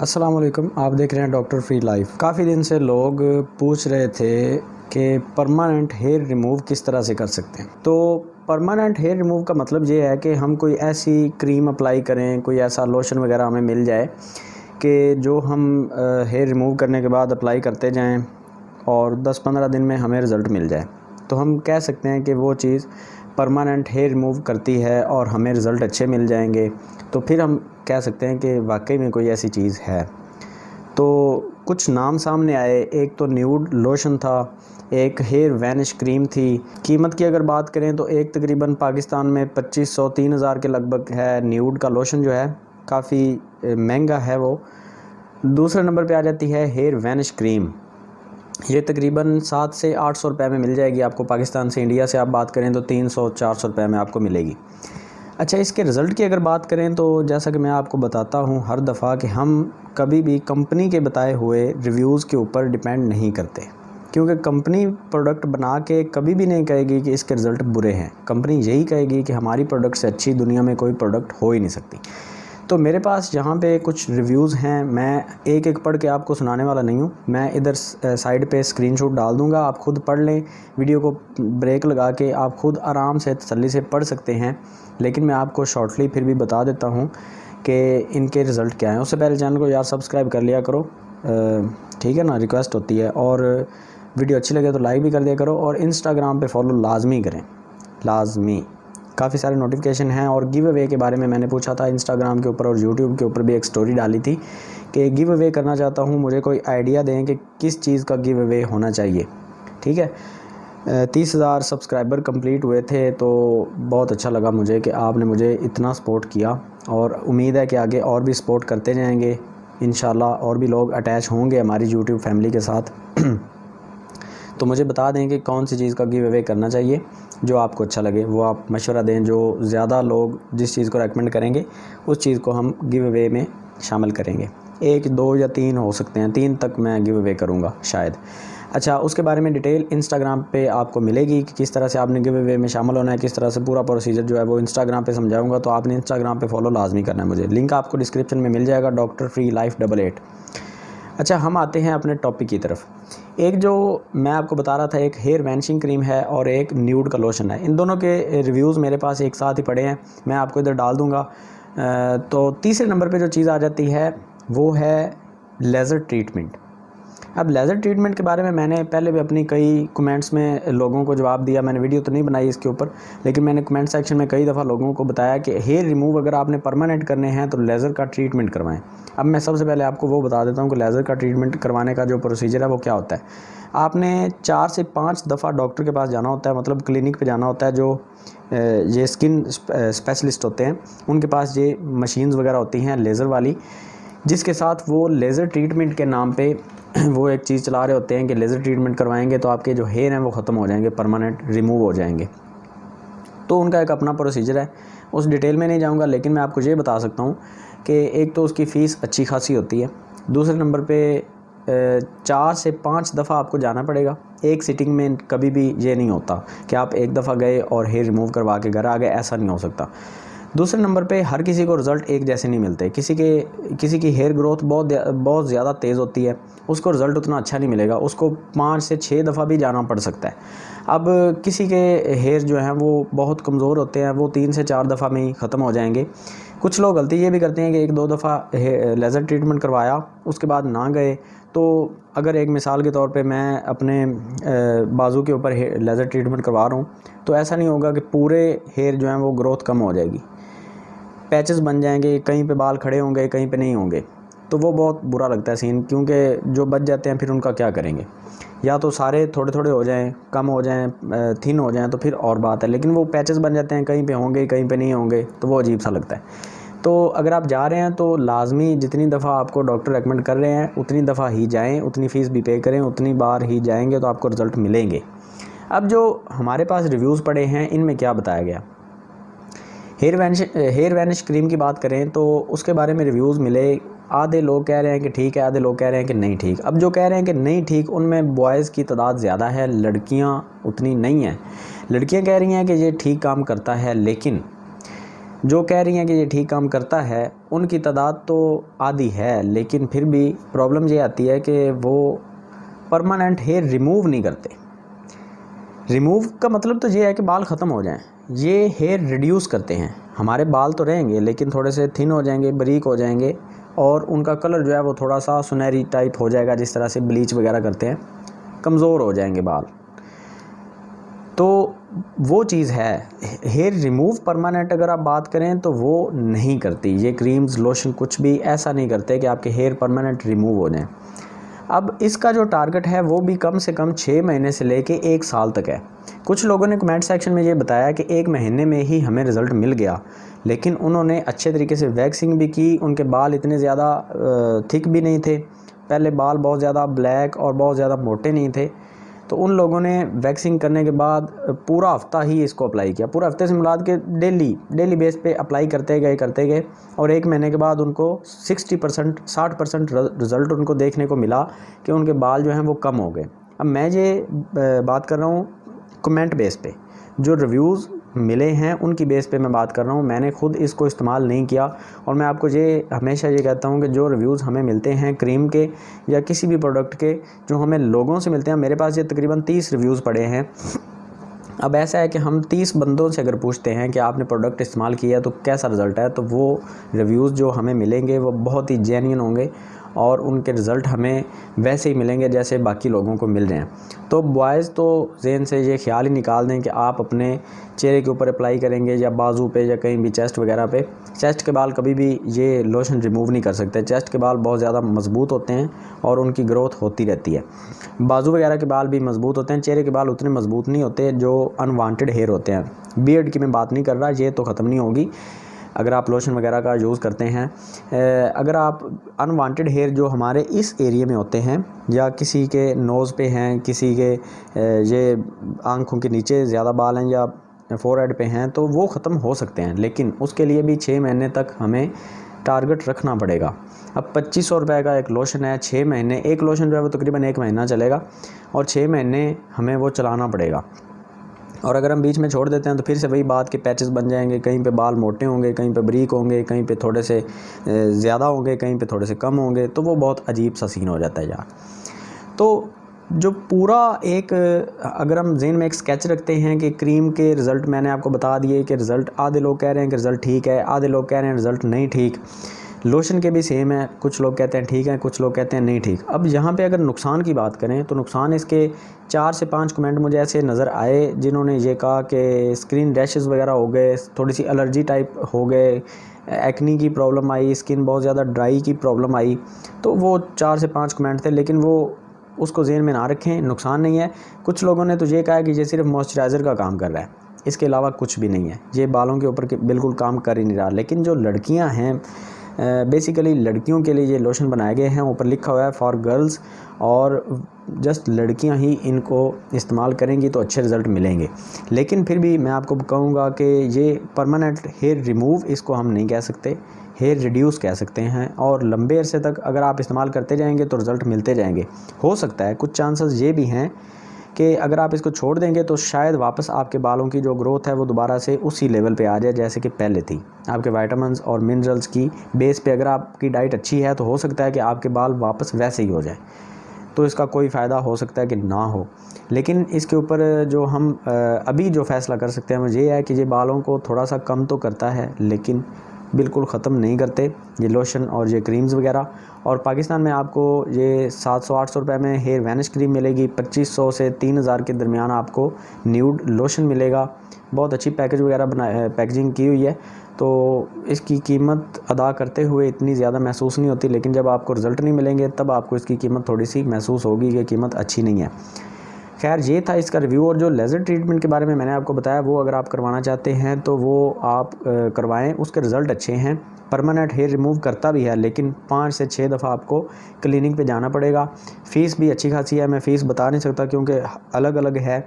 अस्सलाम वालेकुम। आप देख रहे हैं डॉक्टर फ्री लाइफ। काफ़ी दिन से लोग पूछ रहे थे कि परमानेंट हेयर रिमूव किस तरह से कर सकते हैं। तो परमानेंट हेयर रिमूव का मतलब ये है कि हम कोई ऐसी क्रीम अप्लाई करें, कोई ऐसा लोशन वगैरह हमें मिल जाए कि जो हम हेयर रिमूव करने के बाद अप्लाई करते जाएं और 10-15 दिन में हमें रिज़ल्ट मिल जाए। तो हम कह सकते हैं कि वो चीज़ परमानेंट हेयर रिमूव करती है और हमें रिज़ल्ट अच्छे मिल जाएंगे। तो फिर हम कह सकते हैं कि वाकई में कोई ऐसी चीज़ है। तो कुछ नाम सामने आए। एक तो न्यूड लोशन था, एक हेयर वैनिश क्रीम थी। कीमत की अगर बात करें तो एक तकरीबन पाकिस्तान में 2500-3000 के लगभग है। न्यूड का लोशन जो है काफ़ी महंगा है वो। दूसरे नंबर पे आ जाती है हेयर वैनिश क्रीम। ये तकरीबन 700 से 800 रुपये में मिल जाएगी आपको। पाकिस्तान से, इंडिया से आप बात करें तो 300-400 रुपये में आपको मिलेगी। अच्छा, इसके रिज़ल्ट की अगर बात करें तो जैसा कि मैं आपको बताता हूँ हर दफ़ा कि हम कभी भी कंपनी के बताए हुए रिव्यूज़ के ऊपर डिपेंड नहीं करते, क्योंकि कंपनी प्रोडक्ट बना के कभी भी नहीं कहेगी कि इसके रिज़ल्ट बुरे हैं। कंपनी यही कहेगी कि हमारी प्रोडक्ट से अच्छी दुनिया में कोई प्रोडक्ट हो ही नहीं सकती। तो मेरे पास यहाँ पे कुछ रिव्यूज़ हैं, मैं एक एक पढ़ के आपको सुनाने वाला नहीं हूँ। मैं इधर साइड पे स्क्रीनशॉट डाल दूँगा, आप खुद पढ़ लें। वीडियो को ब्रेक लगा के आप खुद आराम से तसल्ली से पढ़ सकते हैं, लेकिन मैं आपको शॉर्टली फिर भी बता देता हूँ कि इनके रिज़ल्ट क्या हैं। उससे पहले चैनल को यार सब्सक्राइब कर लिया करो, ठीक है ना, रिक्वेस्ट होती है। और वीडियो अच्छी लगे तो लाइक भी कर दिया करो, और इंस्टाग्राम पे फॉलो लाजमी करें, लाजमी। काफ़ी सारे नोटिफिकेशन हैं। और गिव अवे के बारे में मैंने पूछा था इंस्टाग्राम के ऊपर, और यूट्यूब के ऊपर भी एक स्टोरी डाली थी कि गिव अवे करना चाहता हूँ, मुझे कोई आइडिया दें कि किस चीज़ का गिव अवे होना चाहिए। ठीक है, 30,000 सब्सक्राइबर कंप्लीट हुए थे, तो बहुत अच्छा लगा मुझे कि आपने मुझे इतना सपोर्ट किया, और उम्मीद है कि आगे और भी सपोर्ट करते जाएंगे इंशाल्लाह, और भी लोग अटैच होंगे हमारी यूट्यूब फैमिली के साथ। तो मुझे बता दें कि कौन सी चीज़ का गिव अवे करना चाहिए, जो आपको अच्छा लगे वो आप मशवरा दें। जो ज़्यादा लोग जिस चीज़ को रेकमेंड करेंगे उस चीज़ को हम गिव अवे में शामिल करेंगे। 1, 2 या 3 हो सकते हैं, 3 तक मैं गिव अवे करूँगा शायद। अच्छा, उसके बारे में डिटेल इंस्टाग्राम पे आपको मिलेगी कि किस तरह से आपने गिव अवे में शामिल होना है, किस तरह से पूरा प्रोसीजर जो है वो इंस्टाग्राम पे समझाऊंगा। तो आपने इंस्टाग्राम पे फॉलो लाजमी करना है मुझे। लिंक आपको डिस्क्रिप्शन में मिल जाएगा, डॉक्टर फ्री लाइफ 88। अच्छा, हम आते हैं अपने टॉपिक की तरफ। एक जो मैं आपको बता रहा था, एक हेयर वैनिशिंग क्रीम है और एक न्यूड का लोशन है। इन दोनों के रिव्यूज़ मेरे पास एक साथ ही पड़े हैं, मैं आपको इधर डाल दूँगा। तो तीसरे नंबर पे जो चीज़ आ जाती है वो है लेज़र ट्रीटमेंट। अब लेज़र ट्रीटमेंट के बारे में मैंने पहले भी अपनी कई कमेंट्स में लोगों को जवाब दिया। मैंने वीडियो तो नहीं बनाई इसके ऊपर, लेकिन मैंने कमेंट सेक्शन में कई दफ़ा लोगों को बताया कि हेयर रिमूव अगर आपने परमानेंट करने हैं तो लेज़र का ट्रीटमेंट करवाएं। अब मैं सबसे पहले आपको वो बता देता हूँ कि लेज़र का ट्रीटमेंट करवाने का जो प्रोसीजर है वो क्या होता है। आपने 4 से 5 दफ़ा डॉक्टर के पास जाना होता है, मतलब क्लिनिक पर जाना होता है। जो ये स्किन स्पेशलिस्ट होते हैं उनके पास ये मशीन्स वगैरह होती हैं लेज़र वाली, जिसके साथ वो लेज़र ट्रीटमेंट के नाम पे वो एक चीज़ चला रहे होते हैं कि लेज़र ट्रीटमेंट करवाएंगे तो आपके जो हेयर हैं वो ख़त्म हो जाएंगे, परमानेंट रिमूव हो जाएंगे। तो उनका एक अपना प्रोसीजर है, उस डिटेल में नहीं जाऊंगा, लेकिन मैं आपको ये बता सकता हूँ कि एक तो उसकी फ़ीस अच्छी खासी होती है। दूसरे नंबर पे 4 से 5 दफ़ा आपको जाना पड़ेगा। एक सिटिंग में कभी भी ये नहीं होता कि आप एक दफ़ा गए और हेयर रिमूव करवा के घर आ गए, ऐसा नहीं हो सकता। दूसरे नंबर पे हर किसी को रिज़ल्ट एक जैसे नहीं मिलते। किसी की हेयर ग्रोथ बहुत ज़्यादा तेज़ होती है, उसको रिज़ल्ट उतना अच्छा नहीं मिलेगा, उसको 5 से 6 दफ़ा भी जाना पड़ सकता है। अब किसी के हेयर जो हैं वो बहुत कमज़ोर होते हैं, वो 3 से 4 दफ़ा में ही ख़त्म हो जाएंगे। कुछ लोग गलती ये भी करते हैं कि 1-2 दफ़ा लेज़र ट्रीटमेंट करवाया, उसके बाद ना गए। तो अगर एक मिसाल के तौर पे मैं अपने बाजू के ऊपर लेज़र ट्रीटमेंट करवा रहा हूँ, तो ऐसा नहीं होगा कि पूरे हेयर जो हैं वो ग्रोथ कम हो जाएगी, पैचेस बन जाएंगे, कहीं पे बाल खड़े होंगे, कहीं पे नहीं होंगे। तो वो बहुत बुरा लगता है सीन, क्योंकि जो बच जाते हैं फिर उनका क्या करेंगे। या तो सारे थोड़े थोड़े हो जाएं, कम हो जाएं, थिन हो जाएं, तो फिर और बात है। लेकिन वो पैचेस बन जाते हैं, कहीं पे होंगे कहीं पे नहीं होंगे, तो वो अजीब सा लगता है। तो अगर आप जा रहे हैं तो लाजमी जितनी दफ़ा आपको डॉक्टर रेकमेंड कर रहे हैं उतनी दफ़ा ही जाएँ, उतनी फ़ीस भी पे करें, उतनी बार ही जाएँगे तो आपको रिज़ल्ट मिलेंगे। अब जो हमारे पास रिव्यूज़ पड़े हैं इनमें क्या बताया गया। हेयर वैनिश क्रीम की बात करें तो उसके बारे में रिव्यूज़ मिले। आधे लोग कह रहे हैं कि ठीक है, आधे लोग कह रहे हैं कि नहीं ठीक। अब जो कह रहे हैं कि नहीं ठीक, उनमें बॉयज़ की तादाद ज़्यादा है, लड़कियां उतनी नहीं हैं। लड़कियां कह रही हैं कि ये ठीक काम करता है, लेकिन जो कह रही हैं कि ये ठीक काम करता है उनकी तादाद तो आधी है, लेकिन फिर भी प्रॉब्लम ये आती है कि वो परमानेंट हेयर रिमूव नहीं करते। रिमूव का मतलब तो ये है कि बाल ख़त्म हो जाएं, ये हेयर रिड्यूस करते हैं। हमारे बाल तो रहेंगे लेकिन थोड़े से थिन हो जाएंगे, बारीक हो जाएंगे और उनका कलर जो है वो थोड़ा सा सुनहरी टाइप हो जाएगा, जिस तरह से ब्लीच वगैरह करते हैं, कमज़ोर हो जाएंगे बाल। तो वो चीज़ है। हेयर रिमूव परमानेंट अगर आप बात करें तो वो नहीं करती, ये क्रीम्स लोशन कुछ भी ऐसा नहीं करते कि आपके हेयर परमानेंट रिमूव हो जाएं। अब इसका जो टारगेट है वो भी कम से कम 6 महीने से लेके 1 साल तक है। कुछ लोगों ने कमेंट सेक्शन में ये बताया कि 1 महीने में ही हमें रिज़ल्ट मिल गया, लेकिन उन्होंने अच्छे तरीके से वैक्सिंग भी की, उनके बाल इतने ज़्यादा थिक भी नहीं थे, पहले बाल बहुत ज़्यादा ब्लैक और बहुत ज़्यादा मोटे नहीं थे। तो उन लोगों ने वैक्सिंग करने के बाद पूरा हफ़्ता ही इसको अप्लाई किया, पूरा हफ्ते से मिलाद के डेली बेस पे अप्लाई करते गए और 1 महीने के बाद उनको 60% रिज़ल्ट उनको देखने को मिला कि उनके बाल जो हैं वो कम हो गए। अब मैं ये बात कर रहा हूँ कमेंट बेस पे, जो रिव्यूज़ मिले हैं उनकी बेस पे मैं बात कर रहा हूँ। मैंने खुद इसको इस्तेमाल नहीं किया और मैं आपको ये हमेशा ये कहता हूँ कि जो रिव्यूज़ हमें मिलते हैं क्रीम के या किसी भी प्रोडक्ट के, जो हमें लोगों से मिलते हैं, मेरे पास ये तकरीबन 30 रिव्यूज़ पड़े हैं। अब ऐसा है कि हम 30 बंदों से अगर पूछते हैं कि आपने प्रोडक्ट इस्तेमाल किया तो कैसा रिज़ल्ट है, तो वो रिव्यूज़ जो हमें मिलेंगे वो बहुत ही जेन्युइन होंगे और उनके रिज़ल्ट हमें वैसे ही मिलेंगे जैसे बाकी लोगों को मिल रहे हैं। तो बॉयज़ तो ज़हन से ये ख्याल ही निकाल दें कि आप अपने चेहरे के ऊपर अप्लाई करेंगे या बाजू पे या कहीं भी चेस्ट वगैरह पे। चेस्ट के बाल कभी भी ये लोशन रिमूव नहीं कर सकते। चेस्ट के बाल बहुत ज़्यादा मजबूत होते हैं और उनकी ग्रोथ होती रहती है। बाजू वगैरह के बाल भी मजबूत होते हैं, चेहरे के बाल उतने मजबूत नहीं होते जो अनवांटेड हेयर होते हैं। बियर्ड की मैं बात नहीं कर रहा, ये तो ख़त्म नहीं होगी अगर आप लोशन वगैरह का यूज़ करते हैं। अगर आप अनवांटेड हेयर जो हमारे इस एरिया में होते हैं या किसी के नोज़ पे हैं, किसी के ये आँखों के नीचे ज़्यादा बाल हैं या फोरहेड पे हैं, तो वो ख़त्म हो सकते हैं, लेकिन उसके लिए भी 6 महीने तक हमें टारगेट रखना पड़ेगा। अब 2500 रुपये का एक लोशन है, 6 महीने, एक लोशन जो है वो तकरीबन 1 महीना चलेगा और 6 महीने हमें वो चलाना पड़ेगा। और अगर हम बीच में छोड़ देते हैं तो फिर से वही बात के पैचेस बन जाएंगे, कहीं पे बाल मोटे होंगे, कहीं पे बारीक होंगे, कहीं पे थोड़े से ज़्यादा होंगे, कहीं पे थोड़े से कम होंगे, तो वो बहुत अजीब सा सीन हो जाता है यार। तो जो पूरा एक अगर हम ज़हन में एक स्केच रखते हैं कि क्रीम के रिज़ल्ट मैंने आपको बता दिए कि रिज़ल्ट आधे लोग कह रहे हैं कि रिज़ल्ट ठीक है, आधे लोग कह रहे हैं रिज़ल्ट नहीं ठीक। लोशन के भी सेम है, कुछ लोग कहते हैं ठीक है, कुछ लोग कहते हैं नहीं ठीक। अब यहाँ पे अगर नुकसान की बात करें तो नुकसान इसके 4 से 5 कमेंट मुझे ऐसे नज़र आए जिन्होंने ये कहा कि स्किन रैशेस वगैरह हो गए, थोड़ी सी एलर्जी टाइप हो गए, एक्नी की प्रॉब्लम आई, स्किन बहुत ज़्यादा ड्राई की प्रॉब्लम आई। तो वो 4 से 5 कमेंट थे, लेकिन वो उसको ज़हन में ना रखें, नुकसान नहीं है। कुछ लोगों ने तो ये कहा कि ये सिर्फ मॉइस्चराइज़र का काम कर रहा है, इसके अलावा कुछ भी नहीं है, ये बालों के ऊपर बिल्कुल काम कर ही नहीं रहा। लेकिन जो लड़कियां हैं, बेसिकली लड़कियों के लिए ये लोशन बनाए गए हैं, ऊपर लिखा हुआ है फॉर गर्ल्स, और जस्ट लड़कियां ही इनको इस्तेमाल करेंगी तो अच्छे रिज़ल्ट मिलेंगे। लेकिन फिर भी मैं आपको कहूँगा कि ये परमानेंट हेयर रिमूव इसको हम नहीं कह सकते, हेयर रिड्यूस कह सकते हैं। और लंबे अरसे तक अगर आप इस्तेमाल करते जाएंगे तो रिज़ल्ट मिलते जाएंगे। हो सकता है कुछ चांसेस ये भी हैं कि अगर आप इसको छोड़ देंगे तो शायद वापस आपके बालों की जो ग्रोथ है वो दोबारा से उसी लेवल पे आ जाए जैसे कि पहले थी। आपके विटामिन्स और मिनरल्स की बेस पे अगर आपकी डाइट अच्छी है तो हो सकता है कि आपके बाल वापस वैसे ही हो जाए। तो इसका कोई फ़ायदा हो सकता है कि ना हो। लेकिन इसके ऊपर जो हम अभी जो फ़ैसला कर सकते हैं वो ये है कि ये बालों को थोड़ा सा कम तो करता है, लेकिन बिल्कुल ख़त्म नहीं करते ये लोशन और ये क्रीम्स वगैरह। और पाकिस्तान में आपको ये 700-800 रुपये में हेयर वैनिश क्रीम मिलेगी, 2500 से 3000 के दरमियान आपको न्यूड लोशन मिलेगा। बहुत अच्छी पैकेजिंग की हुई है, तो इसकी कीमत अदा करते हुए इतनी ज़्यादा महसूस नहीं होती, लेकिन जब आपको रिज़ल्ट नहीं मिलेंगे तब आपको इसकी कीमत थोड़ी सी महसूस होगी कि कीमत अच्छी नहीं है। खैर ये था इसका रिव्यू। और जो लेज़र ट्रीटमेंट के बारे में मैंने आपको बताया वो अगर आप करवाना चाहते हैं तो वो आप करवाएं, उसके रिज़ल्ट अच्छे हैं। परमानेंट हेयर रिमूव करता भी है, लेकिन 5 से 6 दफ़ा आपको क्लिनिक पे जाना पड़ेगा। फ़ीस भी अच्छी खासी है, मैं फ़ीस बता नहीं सकता क्योंकि अलग अलग है,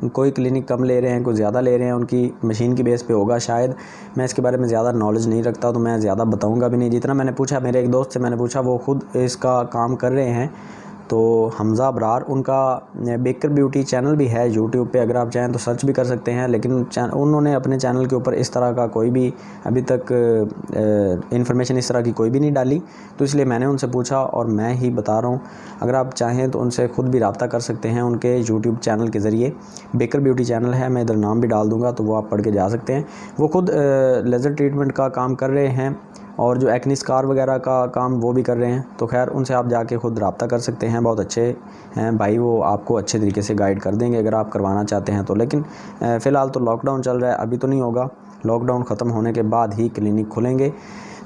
कोई क्लिनिक कम ले रहे हैं, कोई ज़्यादा ले रहे हैं, उनकी मशीन की बेस पे होगा शायद। मैं इसके बारे में ज़्यादा नॉलेज नहीं रखता तो मैं ज़्यादा बताऊँगा भी नहीं। जितना मैंने पूछा, मेरे एक दोस्त से मैंने पूछा, वो ख़ुद इसका काम कर रहे हैं, तो हमज़ा अबरार, उनका बेकर ब्यूटी चैनल भी है यूट्यूब पे, अगर आप चाहें तो सर्च भी कर सकते हैं। लेकिन उन्होंने अपने चैनल के ऊपर इस तरह का कोई भी अभी तक इन्फॉर्मेशन इस तरह की कोई भी नहीं डाली, तो इसलिए मैंने उनसे पूछा और मैं ही बता रहा हूँ। अगर आप चाहें तो उनसे ख़ुद भी रब्ता कर सकते हैं उनके यूट्यूब चैनल के ज़रिए। बेकर ब्यूटी चैनल है, मैं इधर नाम भी डाल दूँगा, तो वो आप पढ़ के जा सकते हैं। वो ख़ुद लेज़र ट्रीटमेंट का काम कर रहे हैं और जो एक्ने स्कार वगैरह का काम वो भी कर रहे हैं। तो खैर उनसे आप जाके ख़ुद रब्ता कर सकते हैं, बहुत अच्छे हैं भाई, वो आपको अच्छे तरीके से गाइड कर देंगे अगर आप करवाना चाहते हैं तो। लेकिन फ़िलहाल तो लॉकडाउन चल रहा है, अभी तो नहीं होगा, लॉकडाउन ख़त्म होने के बाद ही क्लिनिक खुलेंगे।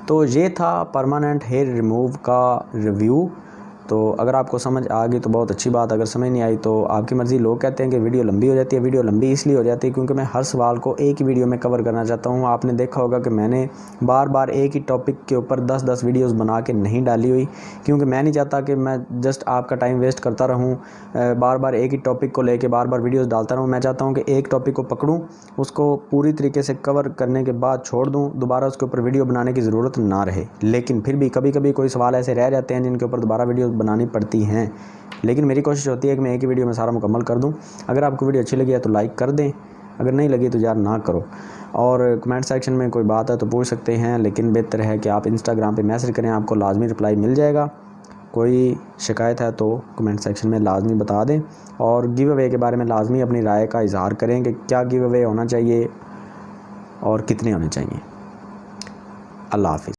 तो ये था परमानेंट हेयर रिमूव का रिव्यू। तो अगर आपको समझ आ गई तो बहुत अच्छी बात, अगर समझ नहीं आई तो आपकी मर्ज़ी। लोग कहते हैं कि वीडियो लंबी हो जाती है, वीडियो लंबी इसलिए हो जाती है क्योंकि मैं हर सवाल को एक ही वीडियो में कवर करना चाहता हूँ। आपने देखा होगा कि मैंने बार बार एक ही टॉपिक के ऊपर 10-10 वीडियोस बना के नहीं डाली हुई, क्योंकि मैं नहीं चाहता कि मैं जस्ट आपका टाइम वेस्ट करता रहूँ, बार बार एक ही टॉपिक को लेके बार बार वीडियोस डालता रहूँ। मैं चाहता हूँ कि एक टॉपिक को पकड़ूँ, उसको पूरी तरीके से कवर करने के बाद छोड़ दूँ, दोबारा उसके ऊपर वीडियो बनाने की ज़रूरत ना रहे। लेकिन फिर भी कभी कभी कोई सवाल ऐसे रह जाते हैं जिनके ऊपर दोबारा वीडियो बनानी पड़ती हैं, लेकिन मेरी कोशिश होती है कि मैं एक ही वीडियो में सारा मुकम्मल कर दूं। अगर आपको वीडियो अच्छी लगी है तो लाइक कर दें, अगर नहीं लगी तो यार ना करो। और कमेंट सेक्शन में कोई बात है तो पूछ सकते हैं, लेकिन बेहतर है कि आप इंस्टाग्राम पे मैसेज करें, आपको लाजमी रिप्लाई मिल जाएगा। कोई शिकायत है तो कमेंट सेक्शन में लाजमी बता दें। और गिव अवे के बारे में लाजमी अपनी राय का इजहार करें कि क्या गिव अवे होना चाहिए और कितने होने चाहिए। अल्लाह हाफिज़।